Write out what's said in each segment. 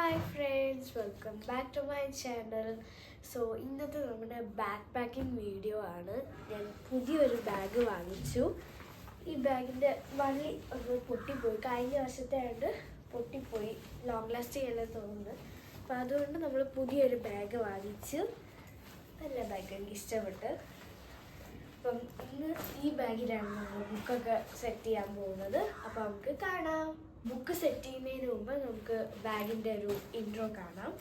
Hi friends, welcome back to my channel. So ഇന്നത്തെ നമ്മുടെ back packing video ആണ്. ഞാൻ പുതിയൊരു ബാഗ് വാങ്ങിച്ചു. ഈ ബാഗിൻ്റെ വള്ളി ഒന്ന് പൊട്ടിപ്പോയി, കഴിഞ്ഞ വർഷത്തെ ആയിട്ട് പൊട്ടിപ്പോയി, ലോങ് ലാസ്റ്റ് ചെയ്യാൻ തോന്നുന്നു. അപ്പോൾ അതുകൊണ്ട് നമ്മൾ പുതിയൊരു ബാഗ് വാങ്ങിച്ചു. നല്ല ബാഗ്, എനിക്ക് ഇഷ്ടപ്പെട്ട്. അപ്പം ഇന്ന് ഈ ബാഗിലാണ് നമ്മൾ ബുക്കൊക്കെ സെറ്റ് ചെയ്യാൻ പോകുന്നത്. അപ്പോൾ നമുക്ക് കാണാം. ബുക്ക് സെറ്റ് ചെയ്യുന്നതിന് മുമ്പ് നമുക്ക് ബാഗിൻ്റെ ഒരു ഇൻട്രോ കാണാം.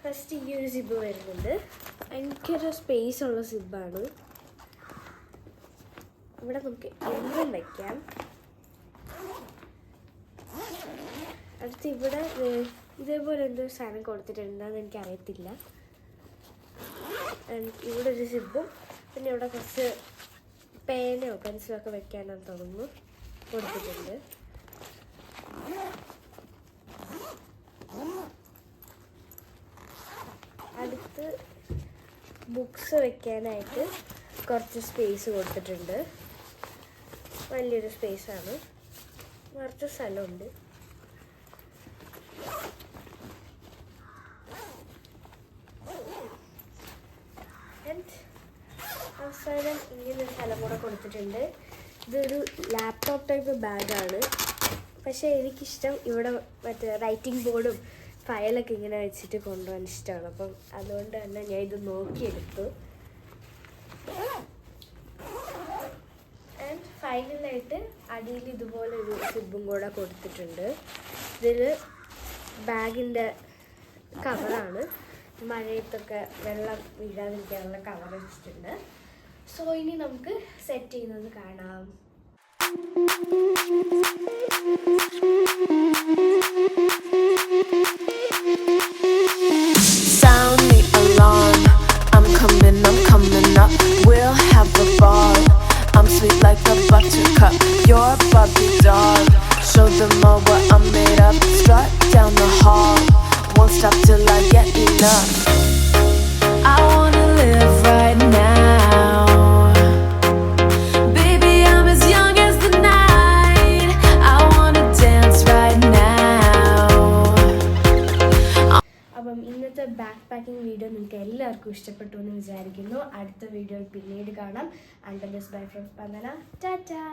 ഫസ്റ്റ് ഈ ഒരു സിബ് വരുന്നുണ്ട്. എനിക്കൊരു സ്പേസ് ഉള്ള സിബാണ്. ഇവിടെ നമുക്ക് എന്തും വയ്ക്കാം. അടുത്ത് ഇവിടെ ഇതേപോലെ എന്തോ സാധനം കൊടുത്തിട്ടുണ്ടെന്ന് എനിക്കറിയത്തില്ല. ഇവിടെ ഒരു സിബും പിന്നെ ഇവിടെ കുറച്ച് പേനയോ പെൻസിലോ ഒക്കെ വെക്കാനാന്ന് തോന്നുന്നു കൊടുത്തിട്ടുണ്ട്. അടുത്ത് ബുക്സ് വെക്കാനായിട്ട് കുറച്ച് സ്പേസ് കൊടുത്തിട്ടുണ്ട്. വലിയൊരു സ്പേസാണ്, കുറച്ച് സ്ഥലമുണ്ട്. അവസാനം ഇങ്ങനൊരു സ്ഥലം കൂടെ കൊടുത്തിട്ടുണ്ട്. ഇതൊരു ലാപ്ടോപ്പ് ടൈപ്പ് ബാഗാണ്. പക്ഷേ എനിക്കിഷ്ടം ഇവിടെ മറ്റേ റൈറ്റിംഗ് ബോർഡും ഫയലൊക്കെ ഇങ്ങനെ വെച്ചിട്ട് കൊണ്ടുപോകാൻ ഇഷ്ടമാണ്. അപ്പം അതുകൊണ്ട് തന്നെ ഞാൻ ഇത് നോക്കിയെടുത്തു. ആൻഡ് ഫൈനലായിട്ട് അടിയിൽ ഇതുപോലെ ഒരു സിബും കൂടെ കൊടുത്തിട്ടുണ്ട്. ഇതിൽ ബാഗിൻ്റെ കവറാണ്, മഴയത്തൊക്കെ വെള്ളം വീഴാതിരിക്കാനുള്ള കവർ വെച്ചിട്ടുണ്ട്. സോ ഇനി നമുക്ക് സെറ്റ് ചെയ്യുന്നത് കാണാം. Sound the alarm, I'm coming up. We'll have a ball. I'm sweet like a buttercup. You're a Barbie doll. Show them all what I'm made of. Strut down the hall, won't stop till I get enough. I wanna live right now. Baby, I'm as young as the night. I wanna dance right now. അപ്പം ഇന്നത്തെ back packing video നിങ്ങൾക്ക് എല്ലാവർക്കും ഇഷ്ടപ്പെട്ടു എന്ന് വിചാരിക്കുന്നു. അടുത്ത വീഡിയോയിൽ പിന്നീട് കാണാം. Until this, bye from Vandana. Ta-ta.